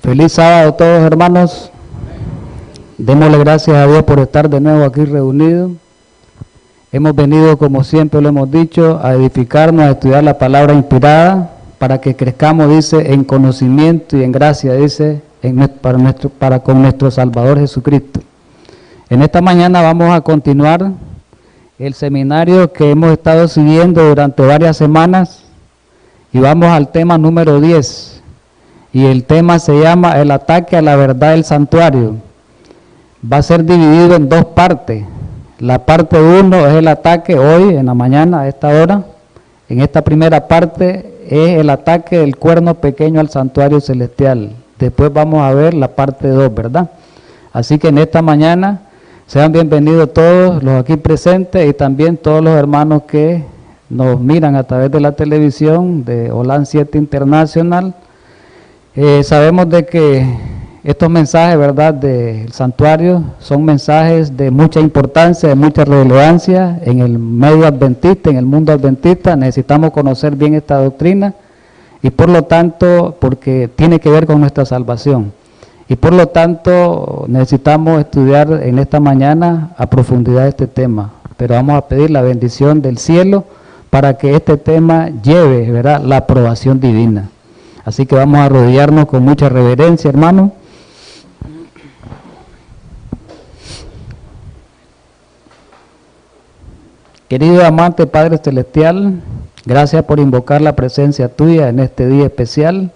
Feliz sábado a todos, hermanos. Démosle gracias a Dios por estar de nuevo aquí reunidos. Hemos venido, como siempre lo hemos dicho, a edificarnos, a estudiar la palabra inspirada, para que crezcamos, dice, en conocimiento y en gracia, dice, para con nuestro Salvador Jesucristo. En esta mañana vamos a continuar el seminario que hemos estado siguiendo durante varias semanas y vamos al tema número 10. Y el tema se llama el ataque a la verdad del santuario. Va a ser dividido en dos partes. La parte 1 es el ataque hoy, en la mañana, a esta hora. En esta primera parte es el ataque del cuerno pequeño al santuario celestial. Después vamos a ver la parte 2, ¿verdad? Así que en esta mañana sean bienvenidos todos los aquí presentes y también todos los hermanos que nos miran a través de la televisión de Holan 7 Internacional. Sabemos de que estos mensajes, ¿verdad?, del santuario son mensajes de mucha importancia, de mucha relevancia en el medio adventista, en el mundo adventista. Necesitamos conocer bien esta doctrina y por lo tanto, porque tiene que ver con nuestra salvación. Y por lo tanto, necesitamos estudiar en esta mañana a profundidad este tema. Pero vamos a pedir la bendición del cielo para que este tema lleve, ¿verdad?, la aprobación divina. Así que vamos a arrodillarnos con mucha reverencia, hermano. Querido amante Padre Celestial, gracias por invocar la presencia tuya en este día especial,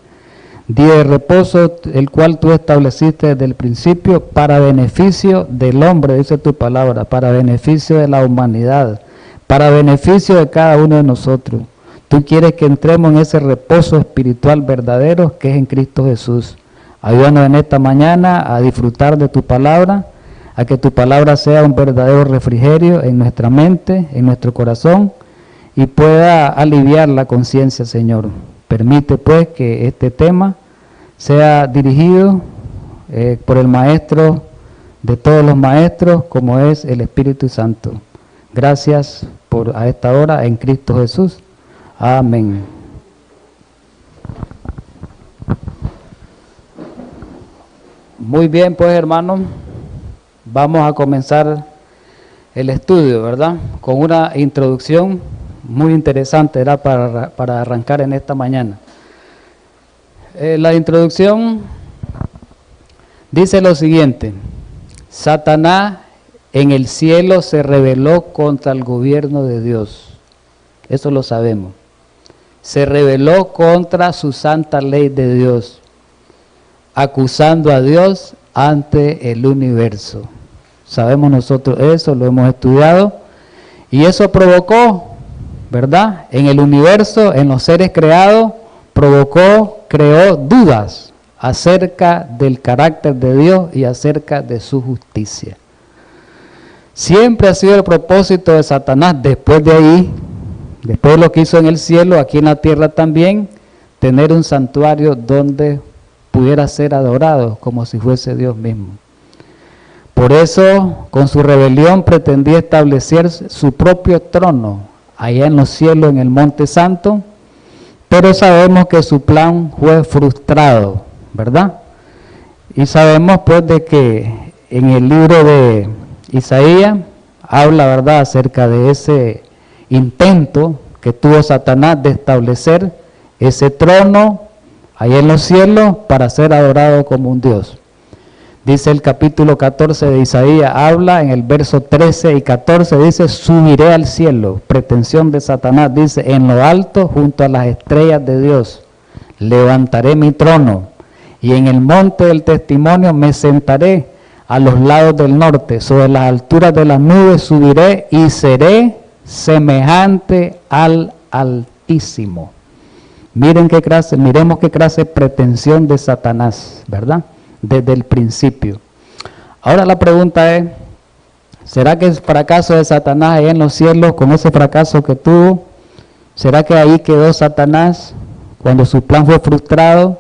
día de reposo, el cual tú estableciste desde el principio para beneficio del hombre, dice tu palabra, para beneficio de la humanidad, para beneficio de cada uno de nosotros. Tú quieres que entremos en ese reposo espiritual verdadero que es en Cristo Jesús. Ayúdanos en esta mañana a disfrutar de tu palabra, a que tu palabra sea un verdadero refrigerio en nuestra mente, en nuestro corazón, y pueda aliviar la conciencia, Señor. Permite pues que este tema sea dirigido por el Maestro de todos los maestros, como es el Espíritu Santo. Gracias por a esta hora en Cristo Jesús. Amén. Muy bien, pues, hermanos, vamos a comenzar el estudio, ¿verdad? Con una introducción muy interesante, ¿verdad?, para arrancar en esta mañana. La introducción dice lo siguiente: Satanás en el cielo se rebeló contra el gobierno de Dios. Eso lo sabemos. Se rebeló contra su santa ley de Dios, acusando a Dios ante el universo. Sabemos nosotros eso, lo hemos estudiado, y eso provocó, ¿verdad?, en el universo, en los seres creados, creó dudas acerca del carácter de Dios y acerca de su justicia. Siempre ha sido el propósito de Satanás, después de ahí, después de lo que hizo en el cielo, aquí en la tierra también, tener un santuario donde pudiera ser adorado como si fuese Dios mismo. Por eso, con su rebelión pretendía establecer su propio trono allá en los cielos, en el Monte Santo, pero sabemos que su plan fue frustrado, ¿verdad? Y sabemos pues de que en el libro de Isaías habla, ¿verdad?, acerca de ese intento que tuvo Satanás de establecer ese trono allá en los cielos para ser adorado como un Dios. Dice el capítulo 14 de Isaías, habla en el verso 13 y 14, dice: subiré al cielo, pretensión de Satanás, dice, en lo alto junto a las estrellas de Dios, levantaré mi trono, y en el monte del testimonio me sentaré a los lados del norte, sobre las alturas de las nubes subiré y seré semejante al Altísimo. Miremos qué clase de pretensión de Satanás, ¿verdad?, desde el principio. Ahora la pregunta es, ¿será que el fracaso de Satanás allá en los cielos, con ese fracaso que tuvo, será que ahí quedó Satanás cuando su plan fue frustrado?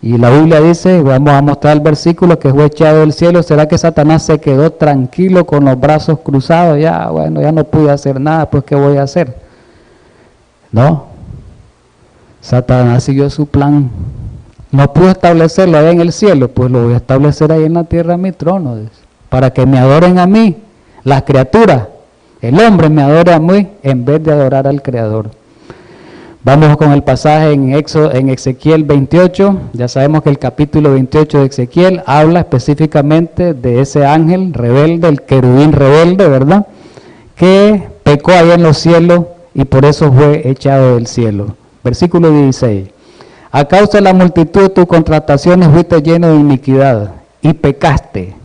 Y la Biblia dice, vamos a mostrar el versículo, que fue echado del cielo. ¿Será que Satanás se quedó tranquilo con los brazos cruzados? Ya, bueno, ya no pude hacer nada, pues ¿qué voy a hacer? No. Satanás siguió su plan No pudo establecerlo allá en el cielo, pues lo voy a establecer ahí en la tierra, mi trono, dice, para que me adoren a mí, las criaturas, el hombre me adore a mí en vez de adorar al Creador. Vamos con el pasaje en Ezequiel 28. Ya sabemos que el capítulo 28 de Ezequiel habla específicamente de ese ángel rebelde, el querubín rebelde, ¿verdad?, que pecó allá en los cielos y por eso fue echado del cielo. Versículo 16. A causa de la multitud de tus contrataciones fuiste lleno de iniquidad y pecaste.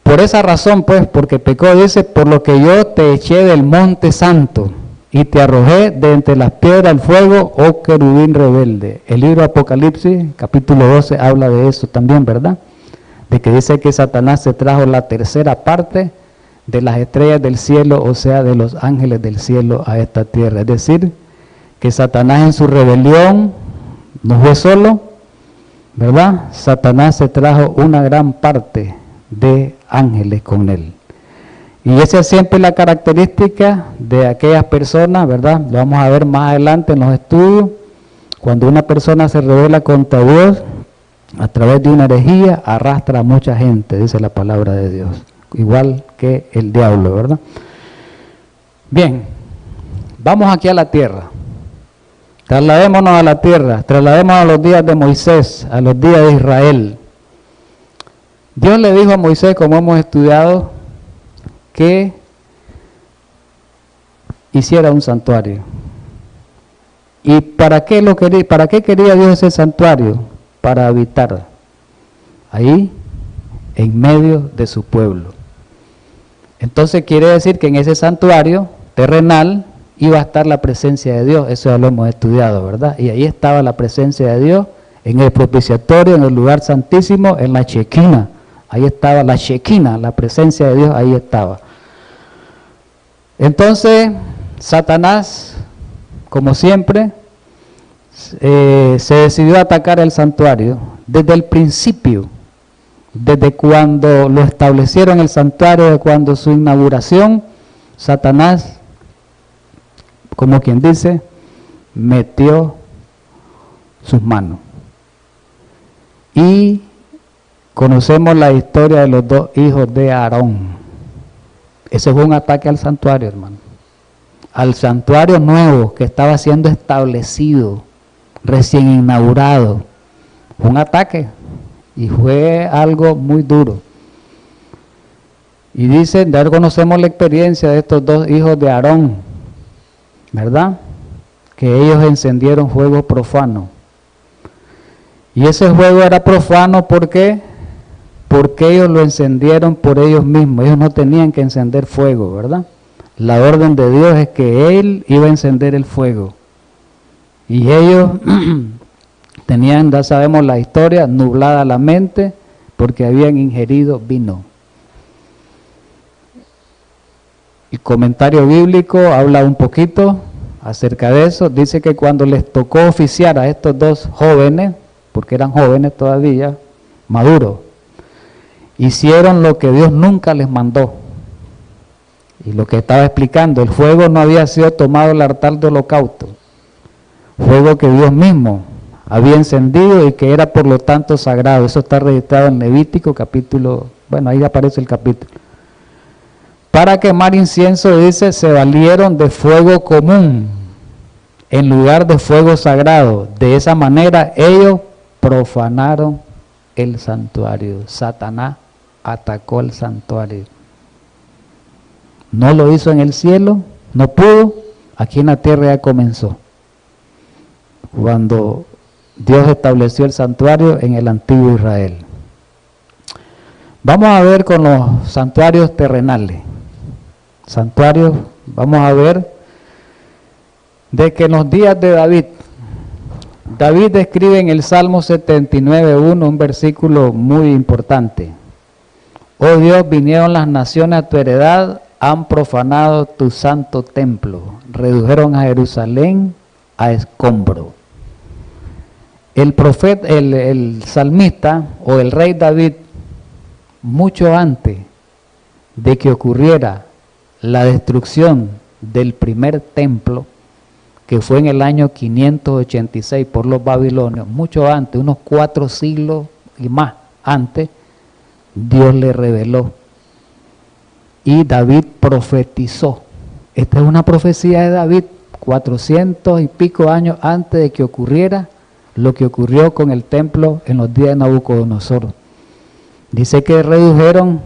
Por esa razón, pues, porque pecó, dice, por lo que yo te eché del monte santo y te arrojé de entre las piedras al fuego, oh querubín rebelde. El libro de Apocalipsis, capítulo 12, habla de eso también, ¿verdad? De que dice que Satanás se trajo la tercera parte de las estrellas del cielo, o sea, de los ángeles del cielo a esta tierra. Es decir, que Satanás en su rebelión no fue solo, ¿verdad? Satanás se trajo una gran parte de ángeles con él. Y esa es siempre la característica de aquellas personas, ¿verdad? Lo vamos a ver más adelante en los estudios. Cuando una persona se rebela contra Dios, a través de una herejía, arrastra a mucha gente, dice la palabra de Dios. Igual que el diablo, ¿verdad? Bien, vamos aquí a la tierra. Trasladémonos a la tierra, trasladémonos a los días de Moisés, a los días de Israel. Dios le dijo a Moisés, como hemos estudiado, que hiciera un santuario. ¿Y para qué lo quería? ¿Para qué quería Dios ese santuario? Para habitar ahí, en medio de su pueblo. Entonces quiere decir que en ese santuario terrenal iba a estar la presencia de Dios. Eso ya lo hemos estudiado, ¿verdad? Y ahí estaba la presencia de Dios, en el propiciatorio, en el lugar santísimo, en la Shekinah. Ahí estaba la Shekinah, la presencia de Dios, ahí estaba. Entonces, Satanás, como siempre, se decidió a atacar el santuario desde el principio, desde cuando lo establecieron el santuario, de cuando su inauguración. Satanás, como quien dice, metió sus manos. Y conocemos la historia de los dos hijos de Aarón. Ese fue un ataque al santuario, hermano. Al santuario nuevo que estaba siendo establecido, recién inaugurado. Un ataque. Y fue algo muy duro. Y dicen, ya conocemos la experiencia de estos dos hijos de Aarón, ¿verdad? Que ellos encendieron fuego profano. Y ese fuego era profano, ¿por qué? Porque ellos lo encendieron por ellos mismos. Ellos no tenían que encender fuego, ¿verdad? La orden de Dios es que Él iba a encender el fuego. Y ellos tenían, ya sabemos la historia, nublada la mente porque habían ingerido vino. El comentario bíblico habla un poquito acerca de eso. Dice que cuando les tocó oficiar a estos dos jóvenes, porque eran jóvenes todavía, maduros, hicieron lo que Dios nunca les mandó. Y lo que estaba explicando, el fuego no había sido tomado al altar de holocausto. Fuego que Dios mismo había encendido y que era por lo tanto sagrado. Eso está registrado en Levítico capítulo, bueno, ahí aparece el capítulo. Para quemar incienso, dice, se valieron de fuego común en lugar de fuego sagrado. De esa manera ellos profanaron el santuario. Satanás atacó el santuario. No lo hizo en el cielo, no pudo, aquí en la tierra ya comenzó. Cuando Dios estableció el santuario en el antiguo Israel. Vamos a ver con los santuarios terrenales. Santuarios, vamos a ver de que en los días de David, David describe en el Salmo 79:1 un versículo muy importante. Oh Dios, vinieron las naciones a tu heredad, han profanado tu santo templo, redujeron a Jerusalén a escombro. El profeta, el salmista o el rey David, mucho antes de que ocurriera la destrucción del primer templo, que fue en el año 586 por los babilonios, mucho antes, unos 4 siglos y más antes, Dios le reveló. Y David profetizó. Esta es una profecía de David, 400 y pico años antes de que ocurriera lo que ocurrió con el templo en los días de Nabucodonosor. Dice que redujeron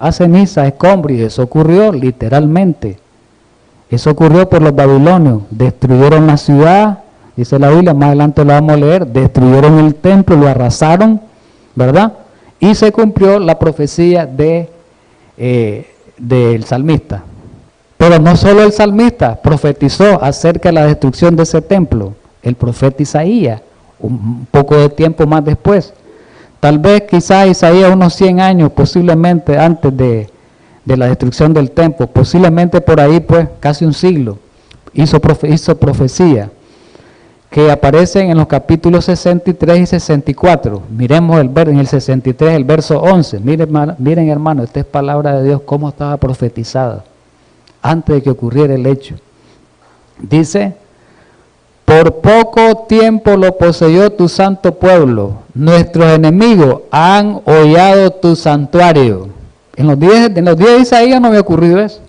a ceniza, escombros, y eso ocurrió literalmente. Eso ocurrió por los babilonios. Destruyeron la ciudad, dice la Biblia, más adelante lo vamos a leer, destruyeron el templo, lo arrasaron, ¿verdad? Y se cumplió la profecía del salmista. Pero no solo el salmista profetizó acerca de la destrucción de ese templo, el profeta Isaías, un poco de tiempo más después. Tal vez quizás Isaías unos 100 años, posiblemente antes de la destrucción del templo, posiblemente por ahí pues casi un siglo, hizo profecía, que aparecen en los capítulos 63 y 64. Miremos en el 63 el verso 11, miren hermano, esta es palabra de Dios, cómo estaba profetizada antes de que ocurriera el hecho. Dice: por poco tiempo lo poseyó tu santo pueblo, nuestros enemigos han hollado tu santuario. En los días de Isaías no había ocurrido eso.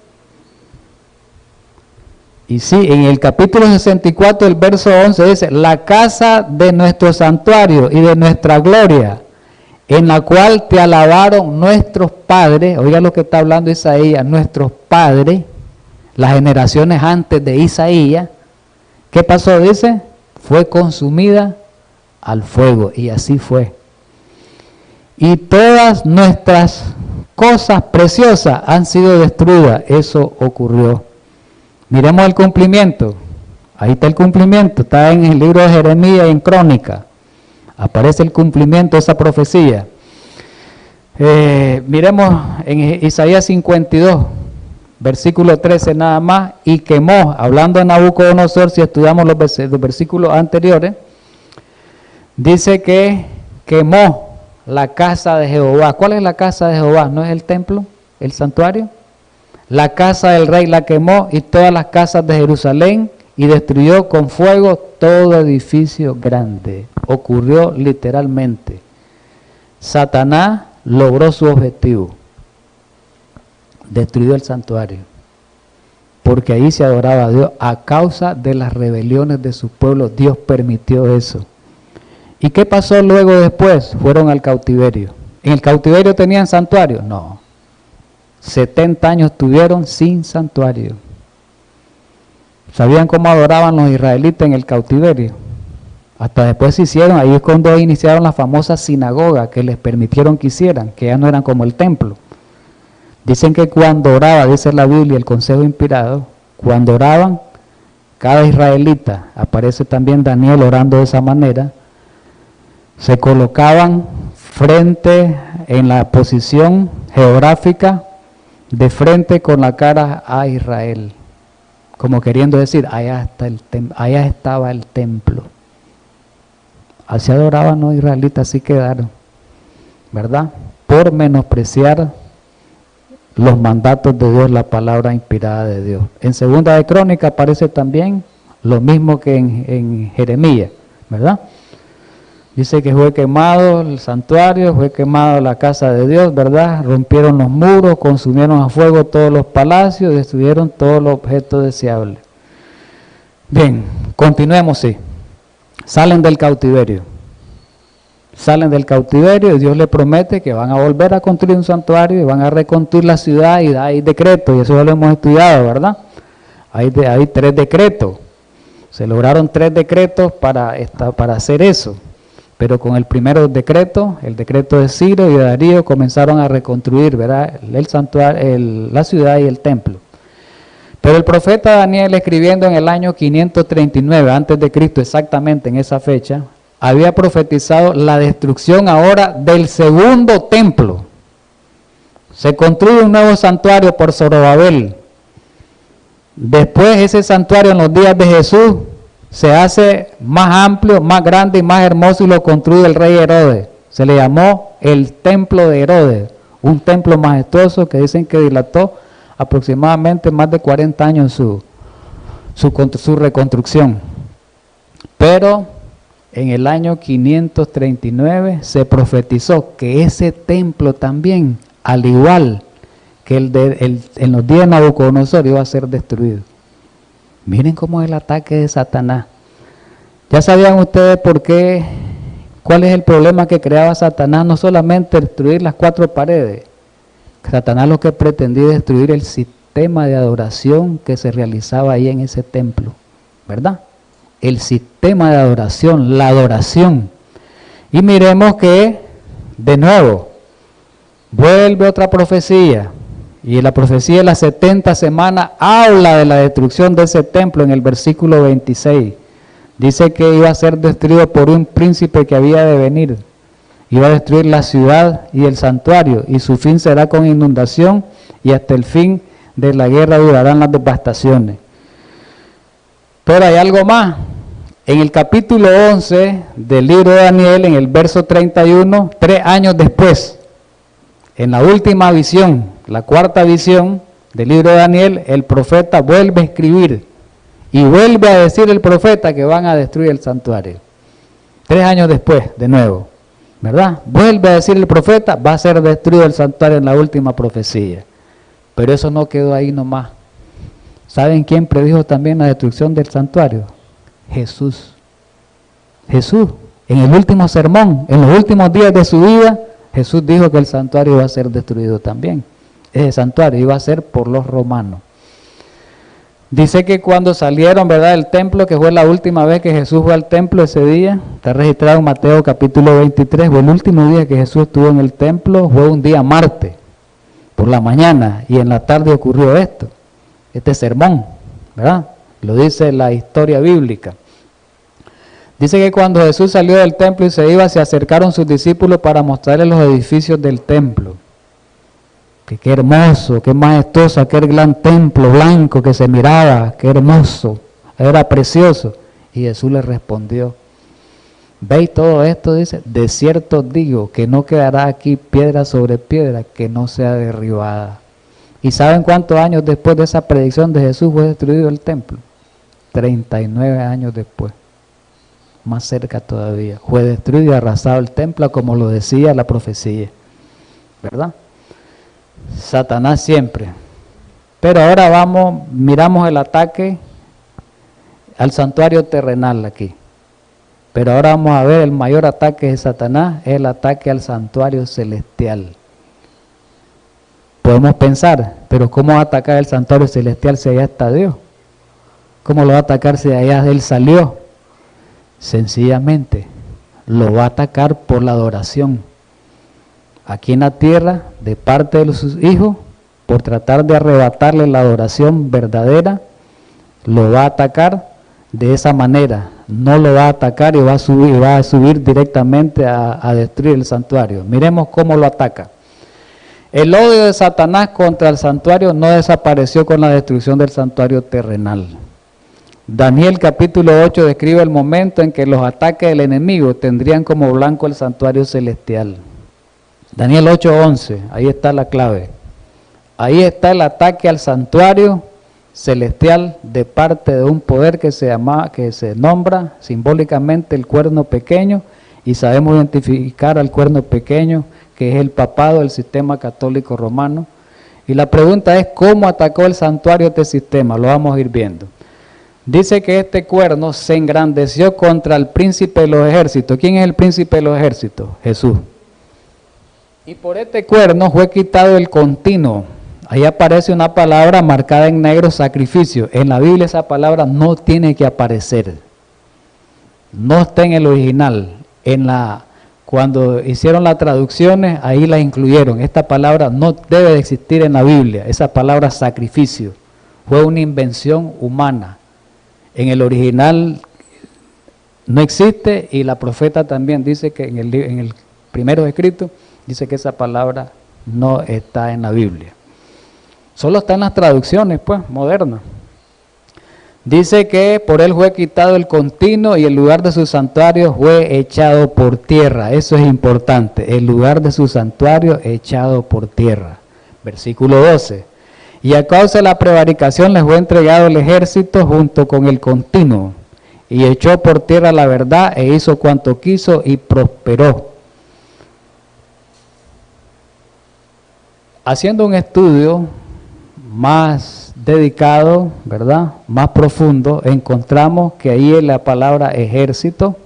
Y sí, en el capítulo 64, el verso 11 dice: la casa de nuestro santuario y de nuestra gloria, en la cual te alabaron nuestros padres. Oiga lo que está hablando Isaías, nuestros padres, las generaciones antes de Isaías. ¿Qué pasó? Dice, fue consumida al fuego, y así fue. Y todas nuestras cosas preciosas han sido destruidas. Eso ocurrió. Miremos el cumplimiento. Ahí está el cumplimiento, está en el libro de Jeremías y en Crónica. Aparece el cumplimiento de esa profecía. Miremos en Isaías 52. Versículo 13 nada más, y quemó, hablando de Nabucodonosor, si estudiamos los versículos anteriores, dice que quemó la casa de Jehová. ¿Cuál es la casa de Jehová? ¿No es el templo, el santuario? La casa del rey la quemó y todas las casas de Jerusalén, y destruyó con fuego todo edificio grande. Ocurrió literalmente. Satanás logró su objetivo. Destruyó el santuario, porque ahí se adoraba a Dios. A causa de las rebeliones de su pueblo, Dios permitió eso. ¿Y qué pasó luego después? Fueron al cautiverio. ¿En el cautiverio tenían santuario? No. 70 años tuvieron sin santuario. ¿Sabían cómo adoraban los israelitas en el cautiverio? Hasta después se hicieron, ahí es cuando iniciaron la famosa sinagoga que les permitieron que hicieran, que ya no eran como el templo. Dicen que cuando oraba, dice la Biblia, el consejo inspirado, cuando oraban, cada israelita, aparece también Daniel orando de esa manera, se colocaban frente en la posición geográfica de frente con la cara a Israel, como queriendo decir, allá estaba el templo. Así adoraban los israelitas, así quedaron, ¿verdad? Por menospreciar los mandatos de Dios, la palabra inspirada de Dios. En Segunda de Crónica aparece también lo mismo que en Jeremías, ¿verdad? Dice que fue quemado el santuario, fue quemado la casa de Dios, ¿verdad? Rompieron los muros, consumieron a fuego todos los palacios, destruyeron todos los objetos deseables. Bien, continuemos, sí. Salen del cautiverio. Salen del cautiverio y Dios les promete que van a volver a construir un santuario y van a reconstruir la ciudad, y hay decretos, y eso ya lo hemos estudiado, ¿verdad? Hay 3 decretos. Se lograron 3 decretos para hacer eso. Pero con el primer decreto, el decreto de Ciro y de Darío, comenzaron a reconstruir, ¿verdad?, el santuario, la ciudad y el templo. Pero el profeta Daniel, escribiendo en el año 539 antes de Cristo, exactamente en esa fecha, había profetizado la destrucción ahora del segundo templo. Se construye un nuevo santuario por Zorobabel. Después ese santuario en los días de Jesús se hace más amplio, más grande y más hermoso, y lo construye el rey Herodes. Se le llamó el templo de Herodes, un templo majestuoso que dicen que dilató aproximadamente más de 40 años su su reconstrucción. Pero en el año 539 se profetizó que ese templo también, al igual que en los días de Nabucodonosor, iba a ser destruido. Miren cómo es el ataque de Satanás. Ya sabían ustedes cuál es el problema que creaba Satanás, no solamente destruir las 4 paredes. Satanás lo que pretendía destruir el sistema de adoración que se realizaba ahí en ese templo, ¿verdad? El sistema de adoración, la adoración. Y miremos que, de nuevo, vuelve otra profecía. Y la profecía de las 70 semanas habla de la destrucción de ese templo en el versículo 26. Dice que iba a ser destruido por un príncipe que había de venir. Iba a destruir la ciudad y el santuario, y su fin será con inundación, y hasta el fin de la guerra durarán las devastaciones. Pero hay algo más. En el capítulo 11 del libro de Daniel, en el verso 31, 3 años después, en la última visión, la 4ª visión del libro de Daniel, el profeta vuelve a escribir y vuelve a decir el profeta que van a destruir el santuario. 3 años después, de nuevo, ¿verdad? Vuelve a decir el profeta, va a ser destruido el santuario en la última profecía. Pero eso no quedó ahí nomás. ¿Saben quién predijo también la destrucción del santuario? Jesús. Jesús, en el último sermón, en los últimos días de su vida, Jesús dijo que el santuario iba a ser destruido también. Ese santuario iba a ser por los romanos. Dice que cuando salieron, ¿verdad?, del templo, que fue la última vez que Jesús fue al templo ese día, está registrado en Mateo capítulo 23, fue el último día que Jesús estuvo en el templo, fue un día martes, por la mañana, y en la tarde ocurrió este sermón, ¿verdad? Lo dice la historia bíblica. Dice que cuando Jesús salió del templo y se iba, se acercaron sus discípulos para mostrarles los edificios del templo. Que qué hermoso, qué majestuoso, aquel gran templo blanco que se miraba, qué hermoso, era precioso. Y Jesús les respondió, ¿veis todo esto? Dice, de cierto os digo que no quedará aquí piedra sobre piedra que no sea derribada. ¿Y saben cuántos años después de esa predicción de Jesús fue destruido el templo? 39 años después. Más cerca todavía, fue destruido y arrasado el templo como lo decía la profecía, ¿verdad? Satanás siempre. Pero ahora miramos el ataque al santuario terrenal aquí. Pero ahora vamos a ver el mayor ataque de Satanás, es el ataque al santuario celestial. Podemos pensar, pero ¿cómo va a atacar el santuario celestial si allá está Dios? ¿Cómo lo va a atacar si de allá Él salió? Sencillamente, lo va a atacar por la adoración. Aquí en la tierra, de parte de sus hijos, por tratar de arrebatarle la adoración verdadera, lo va a atacar de esa manera. No lo va a atacar y va a subir directamente a destruir el santuario. Miremos cómo lo ataca. El odio de Satanás contra el santuario no desapareció con la destrucción del santuario terrenal. Daniel capítulo 8 describe el momento en que los ataques del enemigo tendrían como blanco el santuario celestial. Daniel 8:11, ahí está la clave. Ahí está el ataque al santuario celestial de parte de un poder que se nombra simbólicamente el cuerno pequeño, y sabemos identificar al cuerno pequeño, que es el papado, el sistema católico romano. Y la pregunta es, ¿cómo atacó el santuario este sistema? Lo vamos a ir viendo. Dice que este cuerno se engrandeció contra el príncipe de los ejércitos. ¿Quién es el príncipe de los ejércitos? Jesús. Y por este cuerno fue quitado el continuo. Ahí aparece una palabra marcada en negro, sacrificio. En la Biblia esa palabra no tiene que aparecer. No está en el original. Cuando hicieron las traducciones, ahí la incluyeron. Esta palabra no debe de existir en la Biblia. Esa palabra sacrificio fue una invención humana. En el original no existe, y la profeta también dice que en el primero escrito dice que esa palabra no está en la Biblia. Solo está en las traducciones, pues, modernas. Dice que por él fue quitado el continuo y el lugar de su santuario fue echado por tierra. Eso es importante, el lugar de su santuario echado por tierra. Versículo 12. Y a causa de la prevaricación les fue entregado el ejército junto con el continuo, y echó por tierra la verdad e hizo cuanto quiso y prosperó. Haciendo un estudio más dedicado, ¿verdad?, más profundo, encontramos que ahí en la palabra ejército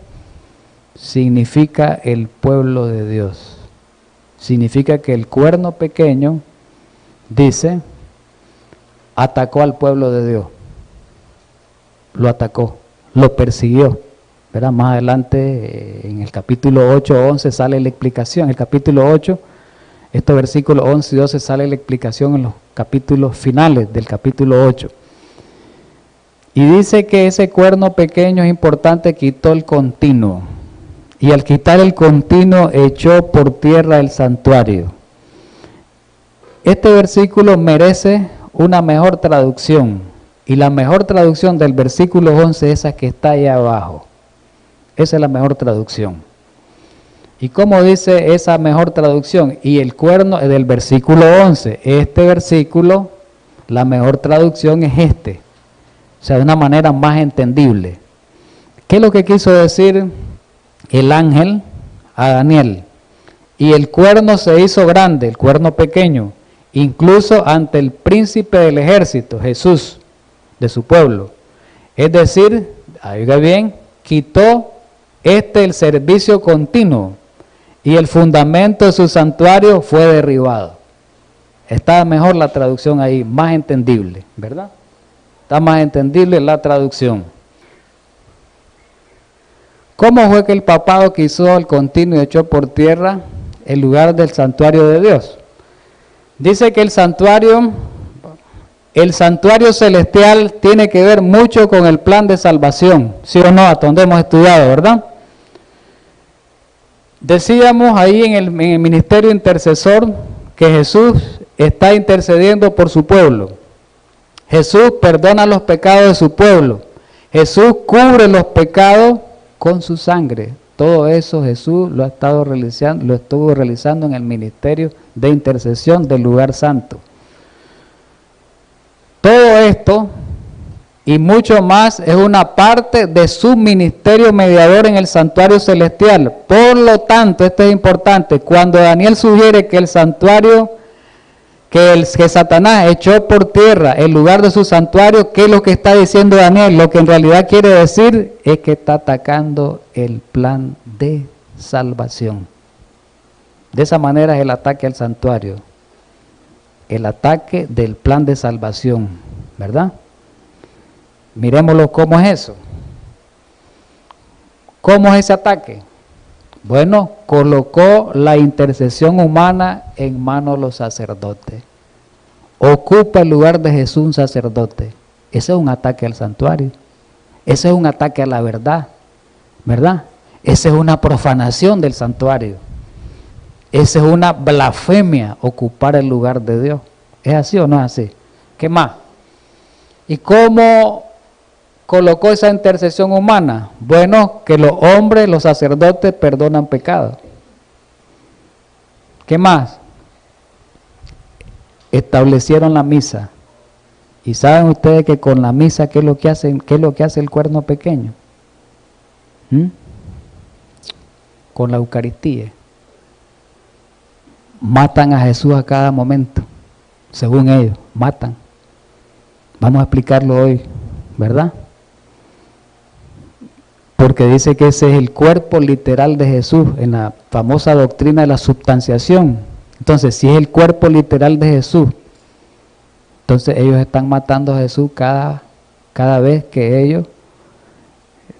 significa el pueblo de Dios. Significa que el cuerno pequeño, dice, atacó al pueblo de Dios. Lo atacó, lo persiguió, ¿verdad? Más adelante en el capítulo 8, 11 sale la explicación. El capítulo 8, estos versículos 11 y 12 sale la explicación en los capítulos finales del capítulo 8. Y dice que ese cuerno pequeño es importante, quitó el continuo. Y al quitar el continuo echó por tierra el santuario. Este versículo merece una mejor traducción. Y la mejor traducción del versículo 11 es esa que está ahí abajo. Esa es la mejor traducción. ¿Y cómo dice esa mejor traducción? Y el cuerno es del versículo 11. Este versículo, la mejor traducción es este. O sea, de una manera más entendible. ¿Qué es lo que quiso decir el ángel a Daniel? Y el cuerno se hizo grande, el cuerno pequeño, incluso ante el príncipe del ejército, Jesús, de su pueblo. Es decir, oiga bien, quitó el servicio continuo y el fundamento de su santuario fue derribado. Está mejor la traducción ahí, más entendible, ¿verdad? Está más entendible la traducción. ¿Cómo fue que el papado quiso el continuo y echó por tierra el lugar del santuario de Dios? Dice que el santuario celestial tiene que ver mucho con el plan de salvación, ¿sí o no? Hasta donde hemos estudiado, ¿verdad? Decíamos ahí en el ministerio intercesor que Jesús está intercediendo por su pueblo. Jesús perdona los pecados de su pueblo. Jesús cubre los pecados con su sangre. Todo eso Jesús lo estuvo realizando en el ministerio de intercesión del lugar santo. Todo esto y mucho más es una parte de su ministerio mediador en el santuario celestial. Por lo tanto, esto es importante, cuando Daniel sugiere que el santuario, que Satanás echó por tierra el lugar de su santuario, ¿qué es lo que está diciendo Daniel? Lo que en realidad quiere decir es que está atacando el plan de salvación. De esa manera es el ataque al santuario, el ataque del plan de salvación, ¿verdad? Miremoslo cómo es eso. ¿Cómo es ese ataque? Bueno, colocó la intercesión humana en manos de los sacerdotes. Ocupa el lugar de Jesús un sacerdote. Ese es un ataque al santuario. Ese es un ataque a la verdad, ¿verdad? Esa es una profanación del santuario. Esa es una blasfemia, ocupar el lugar de Dios. ¿Es así o no es así? ¿Qué más? ¿Y cómo colocó esa intercesión humana? Bueno, que los hombres, los sacerdotes, perdonan pecados. ¿Qué más? Establecieron la misa. ¿Y saben ustedes que con la misa qué es lo que hace el cuerno pequeño? Con la Eucaristía. Matan a Jesús a cada momento, según ellos, matan. Vamos a explicarlo hoy, ¿verdad? Porque dice que ese es el cuerpo literal de Jesús en la famosa doctrina de la substanciación. Entonces, si es el cuerpo literal de Jesús, entonces ellos están matando a Jesús cada vez que ellos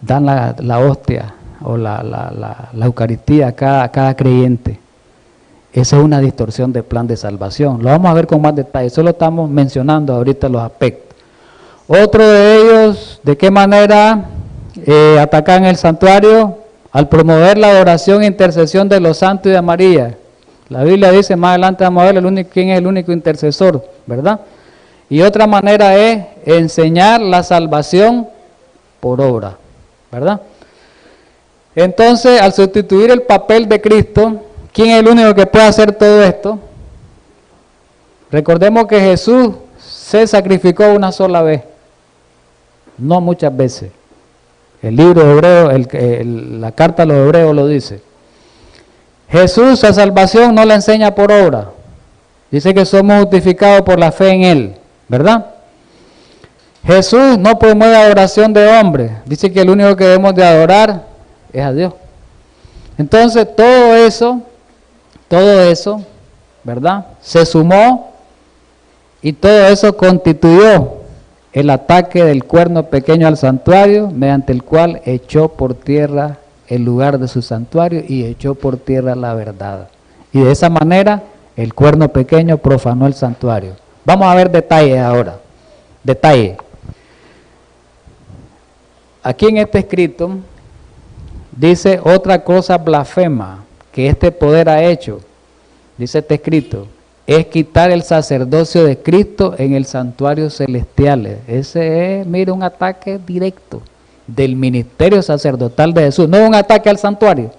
dan la hostia o la Eucaristía a cada creyente. Esa es una distorsión del plan de salvación. Lo vamos a ver con más detalle, solo estamos mencionando ahorita los aspectos. Otro de ellos, ¿de qué manera atacan el santuario? Al promover la adoración e intercesión de los santos y de María. La Biblia dice, más adelante vamos a ver quién es el único intercesor, ¿verdad? Y otra manera es enseñar la salvación por obra, ¿verdad? Entonces, al sustituir el papel de Cristo, ¿quién es el único que puede hacer todo esto? Recordemos que Jesús se sacrificó una sola vez, no muchas veces. El libro de Hebreos, la carta a los Hebreos lo dice. Jesús, la salvación no la enseña por obra. Dice que somos justificados por la fe en Él, ¿verdad? Jesús no promueve adoración de hombres. Dice que el único que debemos de adorar es a Dios. Entonces todo eso, ¿verdad? Se sumó y todo eso constituyó el ataque del cuerno pequeño al santuario, mediante el cual echó por tierra el lugar de su santuario y echó por tierra la verdad. Y de esa manera el cuerno pequeño profanó el santuario. Vamos a ver detalles ahora. Detalle. Aquí en este escrito dice otra cosa blasfema que este poder ha hecho. Dice este escrito, es quitar el sacerdocio de Cristo en el santuario celestial. Ese es, mire, un ataque directo del ministerio sacerdotal de Jesús, no un ataque al santuario.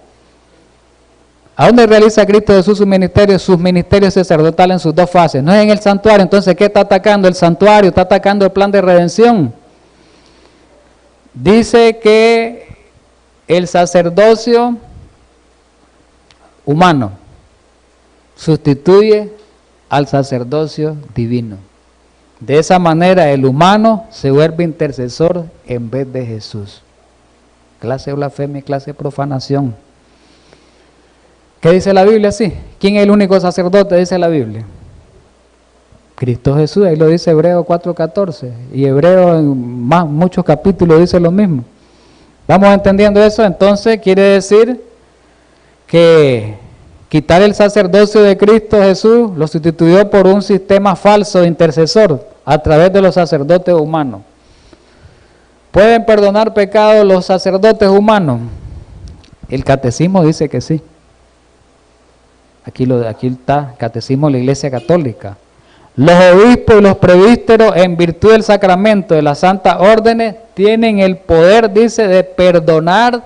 ¿A dónde realiza Cristo Jesús su ministerio? Sus ministerios sacerdotales en sus dos fases. No es en el santuario. Entonces, ¿qué está atacando? El santuario, está atacando el plan de redención. Dice que el sacerdocio humano sustituye al sacerdocio divino. De esa manera el humano se vuelve intercesor en vez de Jesús. Clase de blasfemia, clase de profanación. ¿Qué dice la Biblia así? ¿Quién es el único sacerdote? Dice la Biblia. Cristo Jesús, ahí lo dice Hebreos 4:14. Y Hebreos en muchos capítulos dice lo mismo. ¿Vamos entendiendo eso? Entonces quiere decir que quitar el sacerdocio de Cristo Jesús lo sustituyó por un sistema falso de intercesor a través de los sacerdotes humanos. ¿Pueden perdonar pecados los sacerdotes humanos? El catecismo dice que sí. Aquí está, catecismo de la Iglesia Católica. Los obispos y los presbíteros, en virtud del sacramento de las santas órdenes, tienen el poder, dice, de perdonar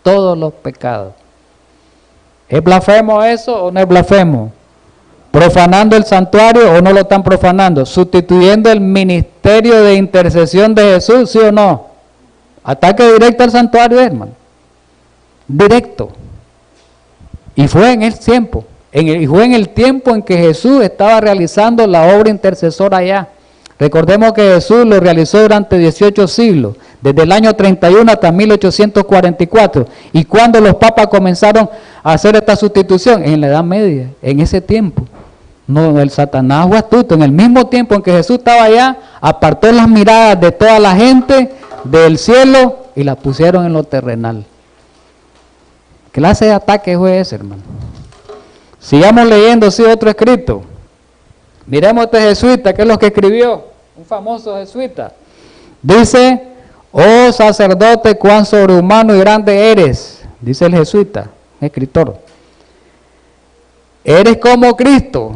todos los pecados. ¿Es blasfemo eso o no es blasfemo? ¿Profanando el santuario o no lo están profanando? ¿Sustituyendo el ministerio de intercesión de Jesús, sí o no? Ataque directo al santuario, hermano. Directo. Y fue en el tiempo. Y fue en el tiempo en que Jesús estaba realizando la obra intercesora allá. Recordemos que Jesús lo realizó durante 18 siglos, desde el año 31 hasta 1844. ¿Y cuando los papas comenzaron a hacer esta sustitución? En la Edad Media, en ese tiempo. No, el Satanás fue astuto. En el mismo tiempo en que Jesús estaba allá, apartó las miradas de toda la gente del cielo y las pusieron en lo terrenal. ¿Qué clase de ataque fue ese, hermano? Sigamos leyendo, sí, otro escrito. Miremos este jesuita, que es lo que escribió, un famoso jesuita. Dice, oh sacerdote, cuán sobrehumano y grande eres, dice el jesuita, escritor. Eres como Cristo.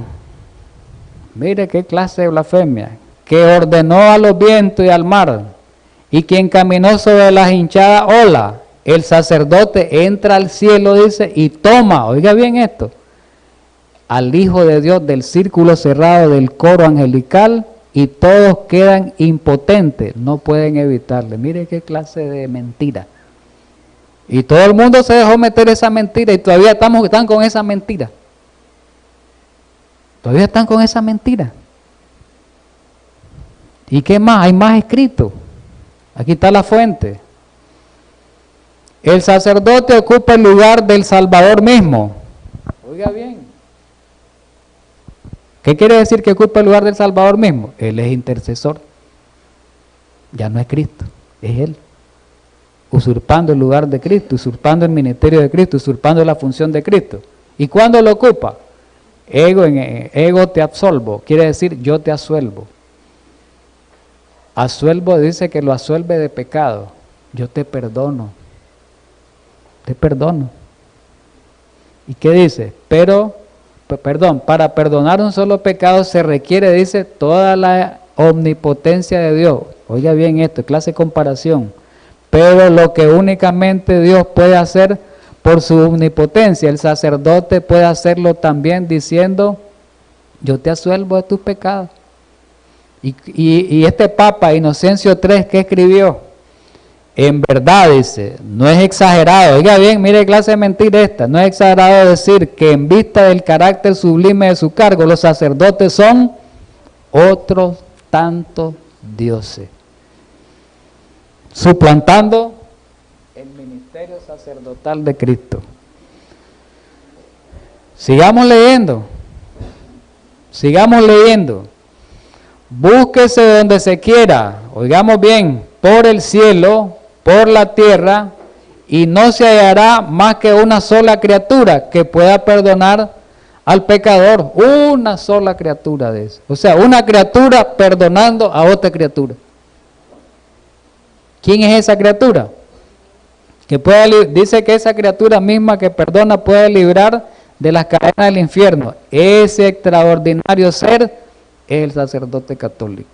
Mire qué clase de blasfemia. Que ordenó a los vientos y al mar, y quien caminó sobre las hinchadas olas. El sacerdote entra al cielo, dice, y toma, oiga bien esto, al Hijo de Dios del círculo cerrado del coro angelical, y todos quedan impotentes, no pueden evitarle. Mire qué clase de mentira. Y todo el mundo se dejó meter esa mentira y todavía están con esa mentira. Todavía están con esa mentira. ¿Y qué más? Hay más escrito. Aquí está la fuente. El sacerdote ocupa el lugar del Salvador mismo. Oiga bien. ¿Qué quiere decir que ocupa el lugar del Salvador mismo? Él es intercesor. Ya no es Cristo, es Él. Usurpando el lugar de Cristo, usurpando el ministerio de Cristo, usurpando la función de Cristo. ¿Y cuándo lo ocupa? Ego te absolvo, quiere decir yo te asuelvo. Asuelvo dice que lo asuelve de pecado. Yo te perdono. Te perdono. ¿Y qué dice? Para perdonar un solo pecado se requiere, dice, toda la omnipotencia de Dios. Oiga bien esto, clase de comparación. Pero lo que únicamente Dios puede hacer por su omnipotencia, el sacerdote puede hacerlo también diciendo, yo te asuelvo de tus pecados. Y este Papa Inocencio III, ¿qué escribió? En verdad, dice, no es exagerado, oiga bien, mire clase de mentira esta, no es exagerado decir que en vista del carácter sublime de su cargo, los sacerdotes son otros tantos dioses, suplantando el ministerio sacerdotal de Cristo. Sigamos leyendo. Búsquese donde se quiera, oigamos bien, por el cielo, por la tierra, y no se hallará más que una sola criatura que pueda perdonar al pecador. Una sola criatura de eso. O sea, una criatura perdonando a otra criatura. ¿Quién es esa criatura? Dice que esa criatura misma que perdona puede librar de las cadenas del infierno. Ese extraordinario ser es el sacerdote católico.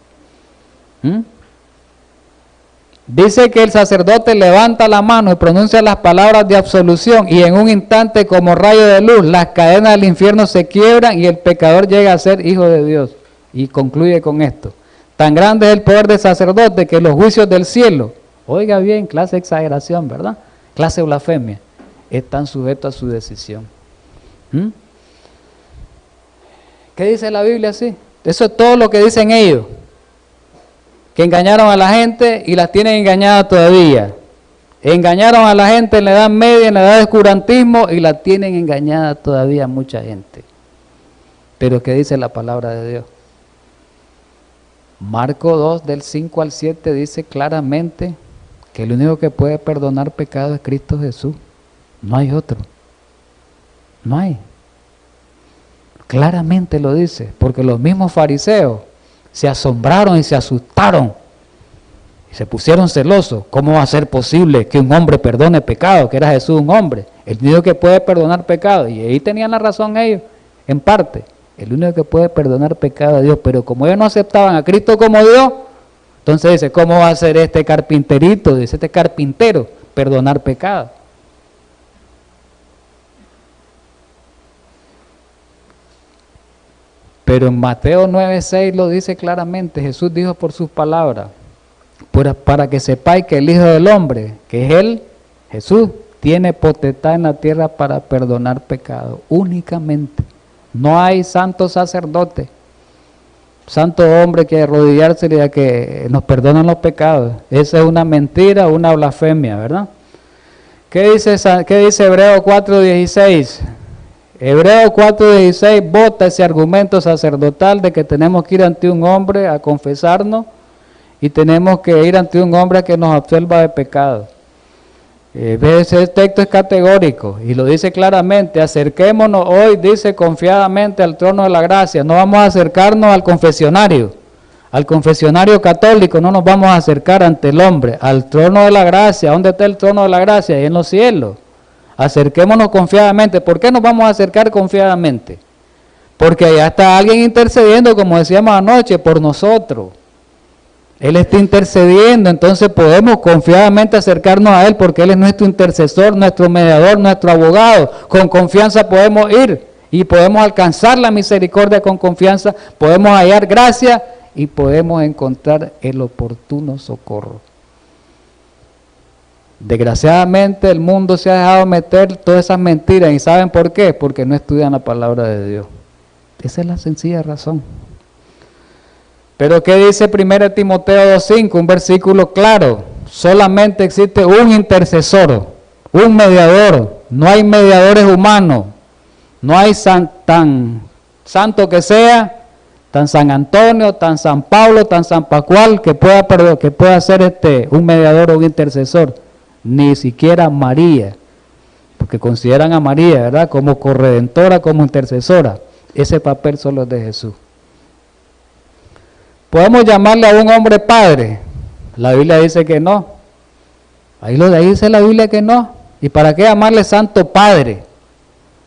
Dice que el sacerdote levanta la mano y pronuncia las palabras de absolución, y en un instante, como rayo de luz, las cadenas del infierno se quiebran y el pecador llega a ser hijo de Dios. Y concluye con esto: tan grande es el poder del sacerdote que los juicios del cielo, oiga bien, clase de exageración, ¿verdad? Clase de blasfemia, están sujetos a su decisión. ¿Qué dice la Biblia así? Eso es todo lo que dicen ellos, que engañaron a la gente y las tienen engañadas todavía. Engañaron a la gente en la Edad Media, en la Edad del oscurantismo, y la tienen engañada todavía mucha gente. Pero ¿qué dice la palabra de Dios? Marco 2, del 5 al 7, dice claramente que el único que puede perdonar pecado es Cristo Jesús. No hay otro. No hay. Claramente lo dice, porque los mismos fariseos se asombraron y se asustaron y se pusieron celosos. ¿Cómo va a ser posible que un hombre perdone pecado? Que era Jesús un hombre, el único que puede perdonar pecado. Y ahí tenían la razón ellos, en parte. El único que puede perdonar pecado es Dios. Pero como ellos no aceptaban a Cristo como Dios, entonces dice, ¿cómo va a ser este carpinterito, dice este carpintero, perdonar pecado? Pero en Mateo 9:6 lo dice claramente. Jesús dijo por sus palabras, para que sepáis que el Hijo del Hombre, que es Él, Jesús, tiene potestad en la tierra para perdonar pecado, únicamente. No hay santo sacerdote, santo hombre que arrodillarse y a que nos perdonan los pecados. Esa es una mentira, una blasfemia, ¿verdad? ¿Qué dice Hebreos 4:16? Hebreos 4:16 bota ese argumento sacerdotal de que tenemos que ir ante un hombre a confesarnos y tenemos que ir ante un hombre a que nos absuelva de pecado. Ese texto es categórico y lo dice claramente. Acerquémonos hoy, dice, confiadamente al trono de la gracia. No vamos a acercarnos al confesionario católico, no nos vamos a acercar ante el hombre, al trono de la gracia. ¿Dónde está el trono de la gracia? Ahí en los cielos. Acerquémonos confiadamente. ¿Por qué nos vamos a acercar confiadamente? Porque allá está alguien intercediendo, como decíamos anoche, por nosotros. Él está intercediendo, entonces podemos confiadamente acercarnos a Él, porque Él es nuestro intercesor, nuestro mediador, nuestro abogado. Con confianza podemos ir y podemos alcanzar la misericordia con confianza, podemos hallar gracia y podemos encontrar el oportuno socorro. Desgraciadamente el mundo se ha dejado meter todas esas mentiras. ¿Y saben por qué? Porque no estudian la palabra de Dios. Esa es la sencilla razón. Pero ¿qué dice 1 Timoteo 2:5? Un versículo claro. Solamente existe un intercesor, un mediador. No hay mediadores humanos. No hay tan santo que sea, tan San Antonio, tan San Pablo, tan San Pascual, que pueda ser un mediador o un intercesor. Ni siquiera María, porque consideran a María, ¿verdad?, como corredentora, como intercesora. Ese papel solo es de Jesús. ¿Podemos llamarle a un hombre padre? La Biblia dice que no. Ahí dice la Biblia que no. ¿Y para qué llamarle Santo Padre?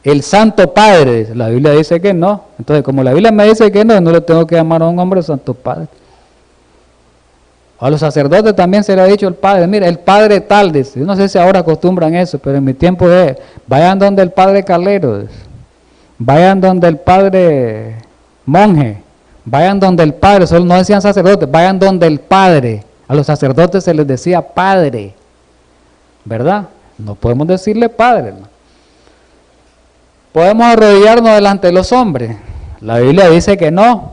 El Santo Padre, la Biblia dice que no. Entonces, como la Biblia me dice que no, no le tengo que llamar a un hombre Santo Padre. A los sacerdotes también se le ha dicho el Padre. Mira, el Padre tal, dice. Yo no sé si ahora acostumbran eso, pero en mi tiempo vayan donde el Padre Calero, vayan donde el Padre Monje, vayan donde el Padre, solo no decían sacerdotes, vayan donde el Padre. A los sacerdotes se les decía Padre, ¿verdad? No podemos decirle Padre, ¿no? Podemos arrodillarnos delante de los hombres. La Biblia dice que no.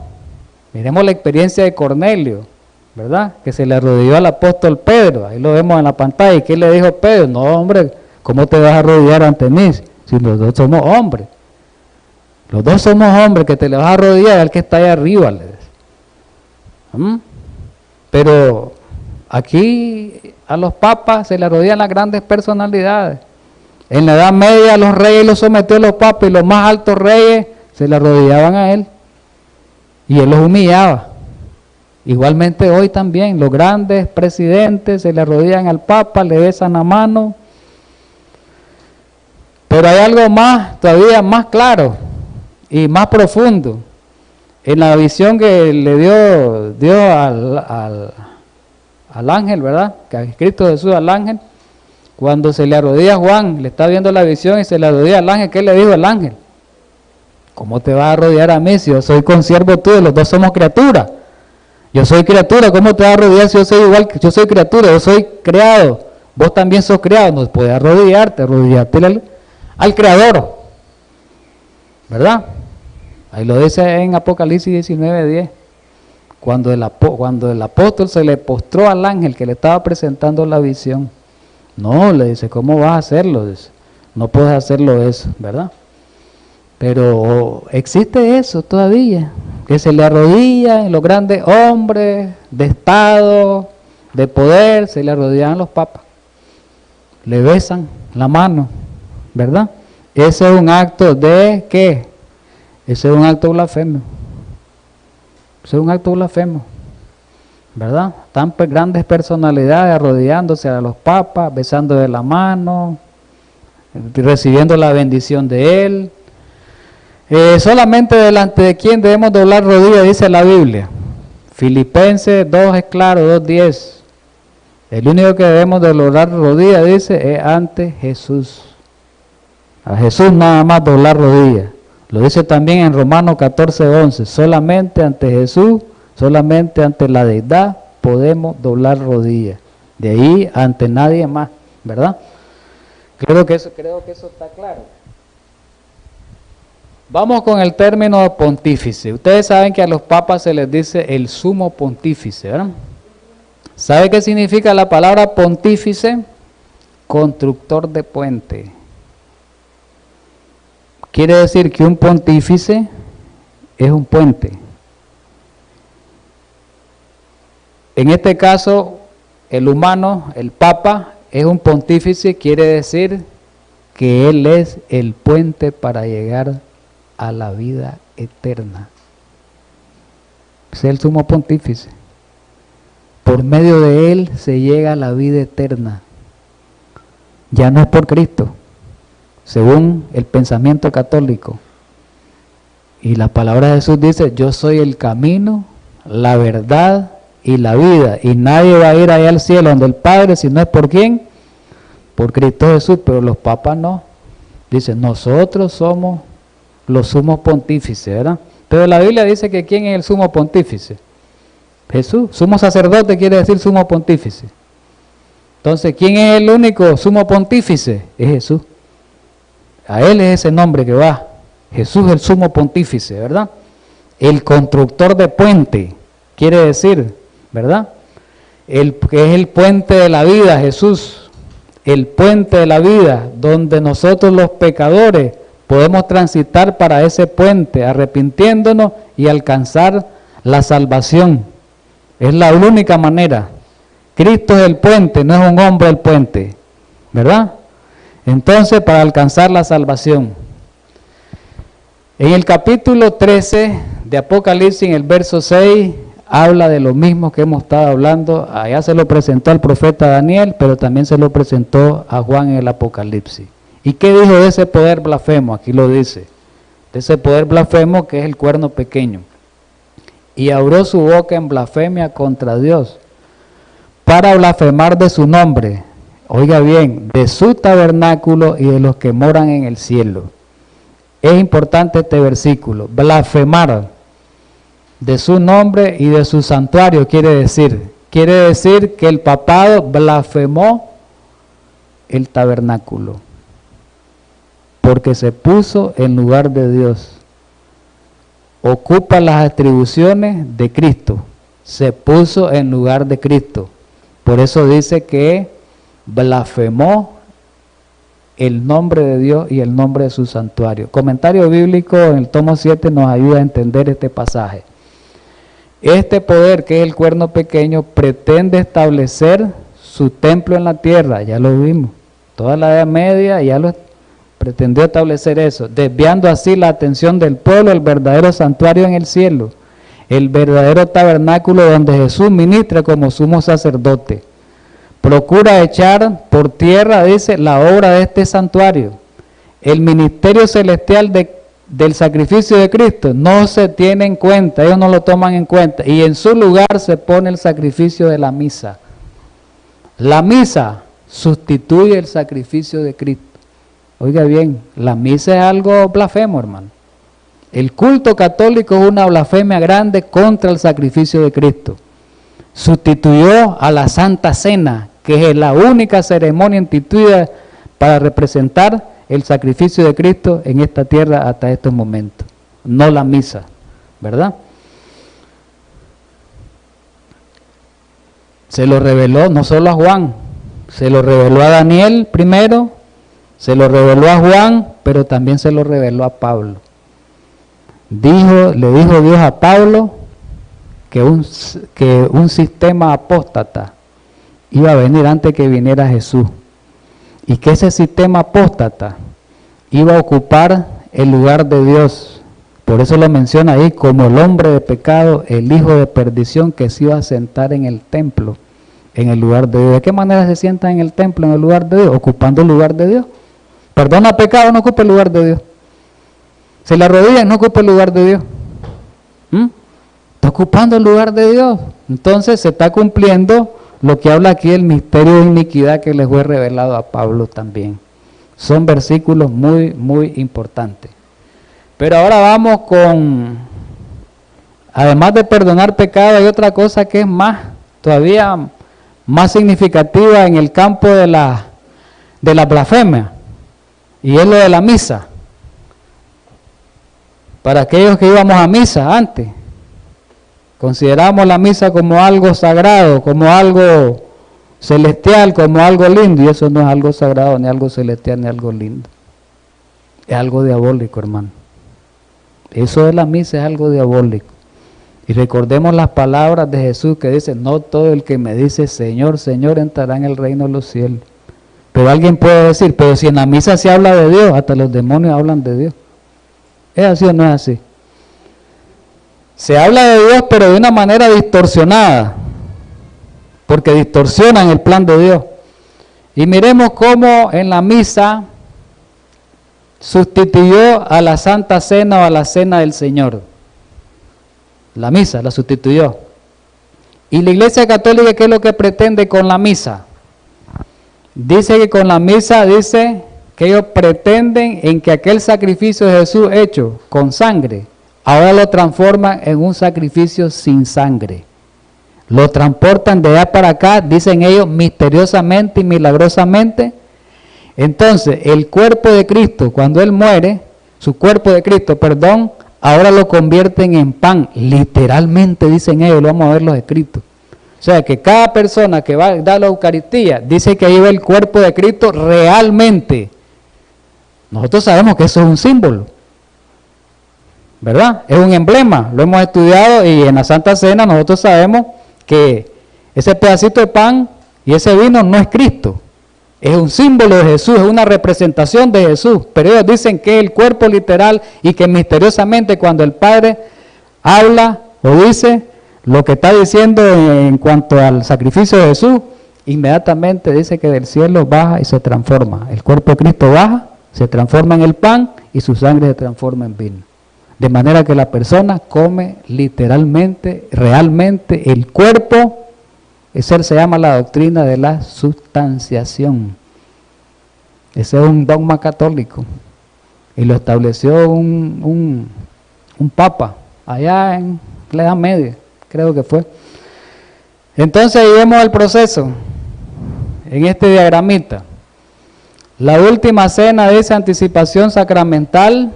Miremos la experiencia de Cornelio, ¿verdad? Que se le arrodilló al apóstol Pedro. Ahí lo vemos en la pantalla. ¿Y qué le dijo Pedro? No, hombre, ¿cómo te vas a arrodillar ante mí? Si los dos somos hombres. Los dos somos hombres, que te le vas a arrodillar al que está ahí arriba. Pero aquí a los papas se le arrodillan las grandes personalidades. En la Edad Media los reyes los sometió a los papas y los más altos reyes se le arrodillaban a él. Y él los humillaba. Igualmente hoy también los grandes presidentes se le arrodillan al Papa, le besan la mano. Pero hay algo más, todavía más claro y más profundo. En la visión que le dio al ángel, ¿verdad? Que ha escrito Jesús al ángel. Cuando se le arrodilla a Juan, le está viendo la visión y se le arrodilla al ángel. ¿Qué le dijo el ángel? ¿Cómo te vas a arrodillar a mí si yo soy consiervo tuyo? Los dos somos criaturas. Yo soy criatura, ¿cómo te vas a arrodillar si yo soy igual? Yo soy criatura, yo soy creado. Vos también sos creado, no puedes arrodillarte al Creador. ¿Verdad? Ahí lo dice en Apocalipsis 19:10. Cuando el apóstol se le postró al ángel que le estaba presentando la visión. No, le dice, ¿cómo vas a hacerlo? Dice, no puedes hacerlo eso, ¿verdad? Pero existe eso todavía, que se le arrodilla en los grandes hombres de Estado, de poder, se le arrodillan a los papas, le besan la mano, ¿verdad? Ese es un acto de ¿qué? Ese es un acto blasfemo. Ese es un acto blasfemo, ¿verdad? Tan grandes personalidades arrodillándose a los papas, besándole la mano, recibiendo la bendición de él. Solamente delante de quien debemos doblar rodillas, dice la Biblia. Filipenses 2 es claro, 2:10. El único que debemos doblar rodillas, dice, es ante Jesús. A Jesús nada más doblar rodillas. Lo dice también en Romanos 14:11. Solamente ante Jesús, solamente ante la deidad podemos doblar rodillas. De ahí ante nadie más, ¿verdad? Creo que eso está claro. Vamos con el término pontífice. Ustedes saben que a los papas se les dice el sumo pontífice, ¿verdad? ¿Sabe qué significa la palabra pontífice? Constructor de puente. Quiere decir que un pontífice es un puente. En este caso, el humano, el papa, es un pontífice, quiere decir que él es el puente para llegar a la vida eterna. Es el sumo pontífice. Por medio de él se llega a la vida eterna. Ya no es por Cristo, según el pensamiento católico. Y la palabra de Jesús dice, yo soy el camino, la verdad y la vida. Y nadie va a ir allá al cielo donde el Padre, si no es por quién, por Cristo Jesús. Pero los papas no. Dicen, nosotros somos los sumos pontífices, ¿verdad? Pero la Biblia dice que ¿quién es el sumo pontífice? Jesús. Sumo sacerdote quiere decir sumo pontífice. Entonces, ¿quién es el único sumo pontífice? Es Jesús. A él es ese nombre que va. Jesús el sumo pontífice, ¿verdad? El constructor de puente, quiere decir, ¿verdad? El que es el puente de la vida, Jesús. El puente de la vida, donde nosotros los pecadores podemos transitar para ese puente, arrepintiéndonos y alcanzar la salvación. Es la única manera. Cristo es el puente, no es un hombre el puente, ¿verdad? Entonces, para alcanzar la salvación. En el capítulo 13 de Apocalipsis, en el verso 6, habla de lo mismo que hemos estado hablando. Allá se lo presentó al profeta Daniel, pero también se lo presentó a Juan en el Apocalipsis. ¿Y qué dijo de ese poder blasfemo? Aquí lo dice. De ese poder blasfemo que es el cuerno pequeño. Y abrió su boca en blasfemia contra Dios, para blasfemar de su nombre. Oiga bien, de su tabernáculo y de los que moran en el cielo. Es importante este versículo, blasfemar. de su nombre y de su santuario, quiere decir que el papado blasfemó el tabernáculo, porque se puso en lugar de Dios, ocupa las atribuciones de Cristo, se puso en lugar de Cristo, por eso dice que blasfemó el nombre de Dios y el nombre de su santuario. Comentario bíblico en el tomo 7 nos ayuda a entender este pasaje. Este poder, que es el cuerno pequeño, pretende establecer su templo en la tierra, ya lo vimos, toda la Edad Media ya lo pretendió establecer eso, desviando así la atención del pueblo, el verdadero santuario en el cielo, el verdadero tabernáculo donde Jesús ministra como sumo sacerdote. Procura echar por tierra, dice, la obra de este santuario. El ministerio celestial del sacrificio de Cristo no se tiene en cuenta, ellos no lo toman en cuenta, y en su lugar se pone el sacrificio de la misa. La misa sustituye el sacrificio de Cristo. Oiga bien, la misa es algo blasfemo, hermano. El culto católico es una blasfemia grande contra el sacrificio de Cristo. Sustituyó a la Santa Cena, que es la única ceremonia instituida para representar el sacrificio de Cristo en esta tierra hasta estos momentos, no la misa, ¿verdad? Se lo reveló no solo a Juan, se lo reveló a Daniel primero, se lo reveló a Juan, pero también se lo reveló a Pablo. Le dijo Dios a Pablo que un sistema apóstata iba a venir antes que viniera Jesús, y que ese sistema apóstata iba a ocupar el lugar de Dios. Por eso lo menciona ahí como el hombre de pecado, el hijo de perdición, que se iba a sentar en el templo, en el lugar de Dios. ¿De qué manera se sienta en el templo, en el lugar de Dios? Ocupando el lugar de Dios. Perdona pecado, no ocupa el lugar de Dios. Se le arrodilla y no ocupa el lugar de Dios. Está ocupando el lugar de Dios. Entonces se está cumpliendo lo que habla aquí el misterio de iniquidad que les fue revelado a Pablo también. Son versículos muy, muy importantes. Pero ahora vamos con, además de perdonar pecado, hay otra cosa que es todavía más significativa en el campo de la blasfemia, y es lo de la misa. Para aquellos que íbamos a misa antes, consideramos la misa como algo sagrado, como algo celestial, como algo lindo, y eso no es algo sagrado, ni algo celestial, ni algo lindo. Es algo diabólico, hermano. Eso de la misa es algo diabólico. Y recordemos las palabras de Jesús que dice: no todo el que me dice Señor, Señor entrará en el reino de los cielos. Pero alguien puede decir: pero si en la misa se habla de Dios, hasta los demonios hablan de Dios. ¿Es así o no es así? Se habla de Dios, pero de una manera distorsionada, porque distorsionan el plan de Dios. Y miremos cómo en la misa sustituyó a la Santa Cena o a la Cena del Señor. La misa la sustituyó. ¿Y la Iglesia Católica qué es lo que pretende con la misa? Dice que con la misa, dice que ellos pretenden en que aquel sacrificio de Jesús hecho con sangre, ahora lo transforman en un sacrificio sin sangre. Lo transportan de allá para acá, dicen ellos, misteriosamente y milagrosamente. Entonces, el cuerpo de Cristo, cuando Él muere, su cuerpo de Cristo, perdón, ahora lo convierten en pan. Literalmente dicen ellos, lo vamos a ver los escritos. O sea, que cada persona que va a dar la Eucaristía, dice que ahí va el cuerpo de Cristo realmente. Nosotros sabemos que eso es un símbolo, ¿verdad? Es un emblema, lo hemos estudiado, y en la Santa Cena nosotros sabemos que ese pedacito de pan y ese vino no es Cristo, es un símbolo de Jesús, es una representación de Jesús, pero ellos dicen que es el cuerpo literal, y que misteriosamente cuando el Padre habla o dice lo que está diciendo en cuanto al sacrificio de Jesús, inmediatamente dice que del cielo baja y se transforma, el cuerpo de Cristo baja, se transforma en el pan y su sangre se transforma en vino. De manera que la persona come literalmente, realmente el cuerpo. Eso se llama la doctrina de la sustanciación. Ese es un dogma católico. Y lo estableció un papa allá en la Edad Media, creo que fue. Entonces ahí vemos el proceso, en este diagramita. La última cena dice anticipación sacramental,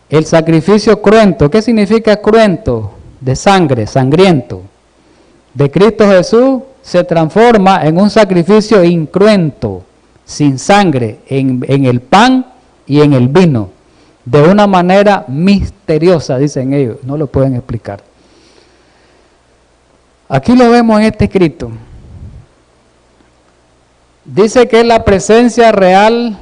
el sacrificio cruento. ¿Qué significa cruento? De sangre, sangriento. De Cristo Jesús se transforma en un sacrificio incruento, sin sangre, en el pan y en el vino, de una manera misteriosa, dicen ellos, no lo pueden explicar. Aquí lo vemos en este escrito. Dice que es la presencia real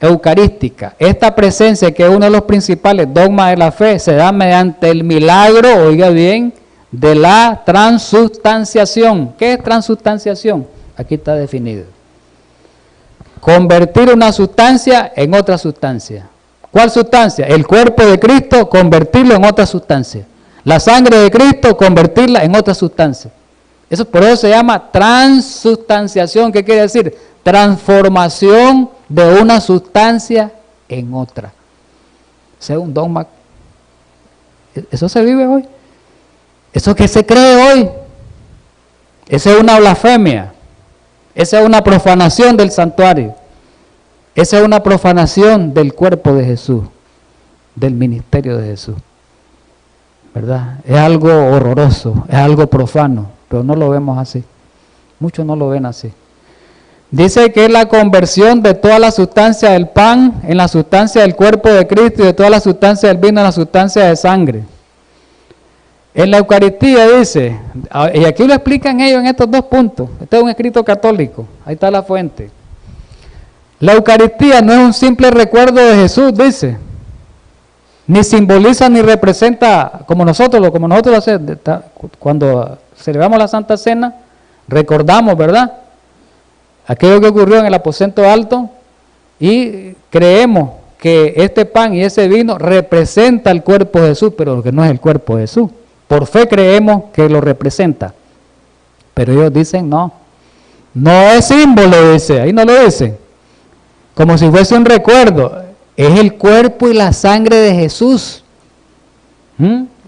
eucarística. Esta presencia, que es uno de los principales dogmas de la fe, se da mediante el milagro, oiga bien, de la transustanciación. ¿Qué es transustanciación? Aquí está definido. Convertir una sustancia en otra sustancia. ¿Cuál sustancia? El cuerpo de Cristo, convertirlo en otra sustancia. La sangre de Cristo, convertirla en otra sustancia. Eso por eso se llama transustanciación. ¿Qué quiere decir? Transformación de una sustancia en otra. Ese es un dogma. Eso se vive hoy. Eso que se cree hoy. Esa es una blasfemia. Esa es una profanación del santuario. Esa es una profanación del cuerpo de Jesús, del ministerio de Jesús. ¿Verdad? Es algo horroroso, es algo profano, pero no lo vemos así. Muchos no lo ven así. Dice que es la conversión de toda la sustancia del pan en la sustancia del cuerpo de Cristo y de toda la sustancia del vino en la sustancia de sangre. En la Eucaristía dice, y aquí lo explican ellos en estos dos puntos, este es un escrito católico, ahí está la fuente. La Eucaristía no es un simple recuerdo de Jesús, dice, ni simboliza ni representa como nosotros lo hacemos. Cuando celebramos la Santa Cena, recordamos, ¿verdad?, aquello que ocurrió en el aposento alto y creemos que este pan y ese vino representa el cuerpo de Jesús, pero que no es el cuerpo de Jesús. Por fe creemos que lo representa, pero ellos dicen no es símbolo, dice, ahí no lo dicen, como si fuese un recuerdo, es el cuerpo y la sangre de Jesús.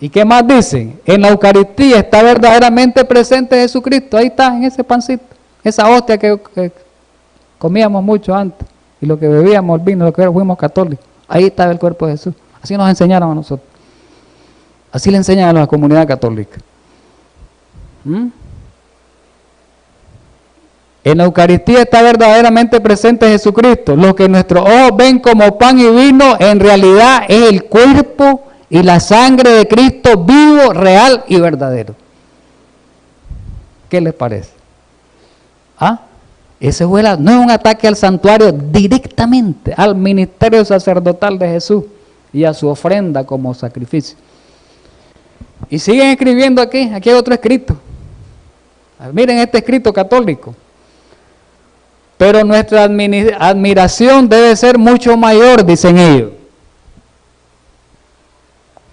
¿Y qué más dicen? En la Eucaristía está verdaderamente presente Jesucristo, ahí está, en ese pancito, esa hostia que comíamos mucho antes, y lo que bebíamos el vino, lo que fuimos católicos, ahí está el cuerpo de Jesús. Así nos enseñaron a nosotros. Así le enseñan a la comunidad católica. En la Eucaristía está verdaderamente presente Jesucristo. Lo que nuestros ojos ven como pan y vino, en realidad es el cuerpo y la sangre de Cristo vivo, real y verdadero. ¿Qué les parece? Ese no es un ataque al santuario, directamente al ministerio sacerdotal de Jesús y a su ofrenda como sacrificio. Y siguen escribiendo aquí hay otro escrito. Miren este escrito católico. Pero nuestra admiración debe ser mucho mayor, dicen ellos,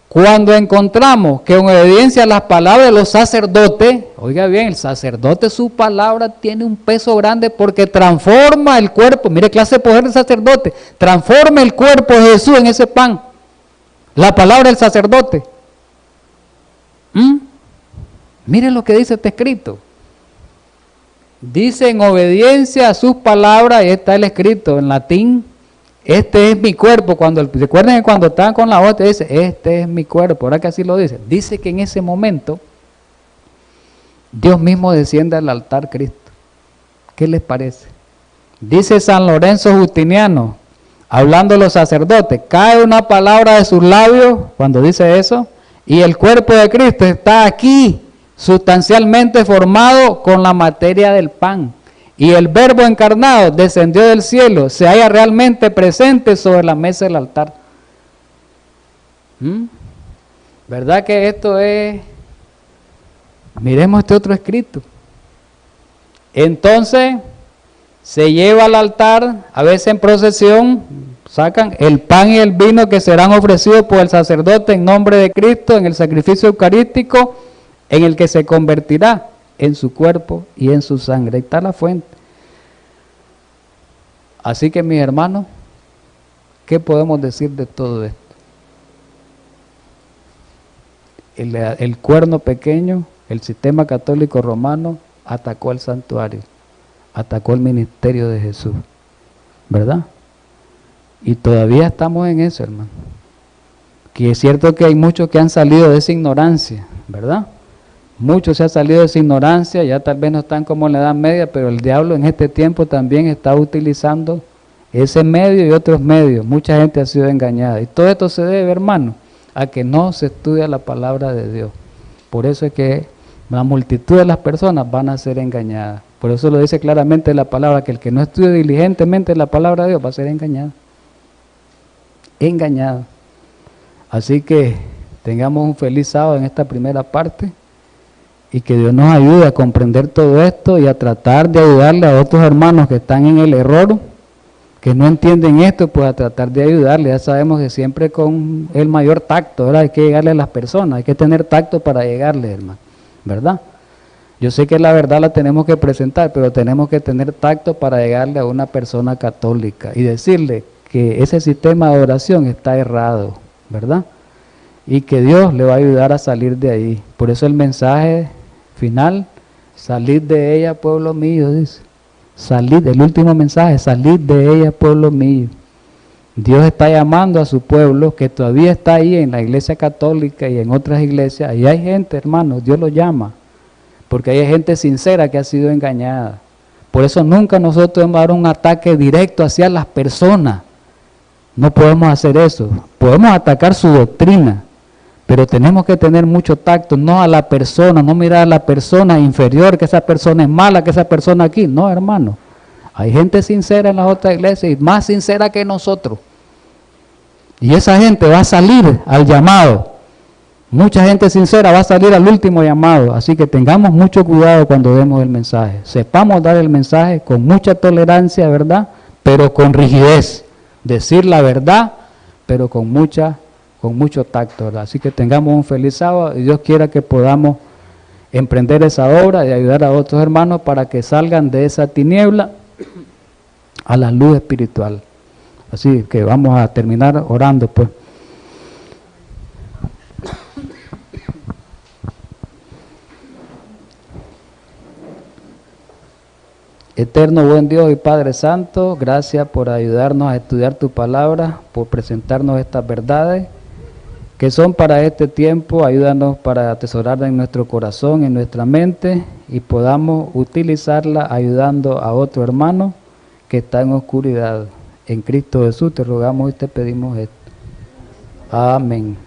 cuando encontramos que en obediencia a las palabras de los sacerdotes, oiga bien, el sacerdote, su palabra tiene un peso grande porque transforma el cuerpo. Mire clase de poder del sacerdote, transforma el cuerpo de Jesús en ese pan. La palabra del sacerdote. Miren lo que dice este escrito. Dice en obediencia a sus palabras, y está el escrito en latín, este es mi cuerpo. Recuerden que cuando estaban con la hostia dice, este es mi cuerpo, ahora que así lo dice. Dice que en ese momento Dios mismo desciende al altar Cristo. ¿Qué les parece? Dice San Lorenzo Justiniano, hablando de los sacerdotes, cae una palabra de sus labios cuando dice eso, y el cuerpo de Cristo está aquí, sustancialmente formado con la materia del pan. Y el Verbo encarnado descendió del cielo, se halla realmente presente sobre la mesa del altar. ¿Verdad que esto es? Miremos este otro escrito. Entonces, se lleva al altar, a veces en procesión, sacan el pan y el vino que serán ofrecidos por el sacerdote en nombre de Cristo en el sacrificio eucarístico, en el que se convertirá en su cuerpo y en su sangre. Ahí está la fuente. Así que, mis hermanos, ¿qué podemos decir de todo esto? el cuerno pequeño, el sistema católico romano, atacó el santuario, atacó el ministerio de Jesús, ¿verdad? Y todavía estamos en eso, hermano. Que es cierto que hay muchos que han salido de esa ignorancia, ¿verdad? Muchos se han salido de esa ignorancia, ya tal vez no están como en la Edad Media, pero el diablo en este tiempo también está utilizando ese medio y otros medios. Mucha gente ha sido engañada. Y todo esto se debe, hermano, a que no se estudia la palabra de Dios. Por eso es que la multitud de las personas van a ser engañadas. Por eso lo dice claramente la palabra, que el que no estudia diligentemente la palabra de Dios va a ser engañado. Engañado. Así que tengamos un feliz sábado en esta primera parte y que Dios nos ayude a comprender todo esto y a tratar de ayudarle a otros hermanos que están en el error, que no entienden esto, pues a tratar de ayudarle. Ya sabemos que siempre con el mayor tacto, ¿verdad? Hay que llegarle a las personas, hay que tener tacto para llegarle, hermano, ¿verdad? Yo sé que la verdad la tenemos que presentar, pero tenemos que tener tacto para llegarle a una persona católica y decirle que ese sistema de oración está errado, ¿verdad? Y que Dios le va a ayudar a salir de ahí. Por eso el mensaje final, salid de ella, pueblo mío, dice. Salid, el último mensaje, salid de ella, pueblo mío. Dios está llamando a su pueblo que todavía está ahí en la iglesia católica y en otras iglesias. Ahí hay gente, hermanos, Dios lo llama. Porque hay gente sincera que ha sido engañada. Por eso nunca nosotros debemos dar un ataque directo hacia las personas. No podemos hacer eso. Podemos atacar su doctrina, pero tenemos que tener mucho tacto, no a la persona, no mirar a la persona inferior, que esa persona es mala, que esa persona aquí. No, hermano. Hay gente sincera en las otras iglesias y más sincera que nosotros. Y esa gente va a salir al llamado. Mucha gente sincera va a salir al último llamado. Así que tengamos mucho cuidado cuando demos el mensaje. Sepamos dar el mensaje con mucha tolerancia, ¿verdad? Pero con rigidez. Decir la verdad, pero con mucho tacto, ¿verdad? Así que tengamos un feliz sábado y Dios quiera que podamos emprender esa obra y ayudar a otros hermanos para que salgan de esa tiniebla a la luz espiritual. Así que vamos a terminar orando, pues. Eterno buen Dios y Padre Santo, gracias por ayudarnos a estudiar tu palabra, por presentarnos estas verdades que son para este tiempo. Ayúdanos para atesorarla en nuestro corazón, en nuestra mente, y podamos utilizarla ayudando a otro hermano que está en oscuridad. En Cristo Jesús te rogamos y te pedimos esto. Amén.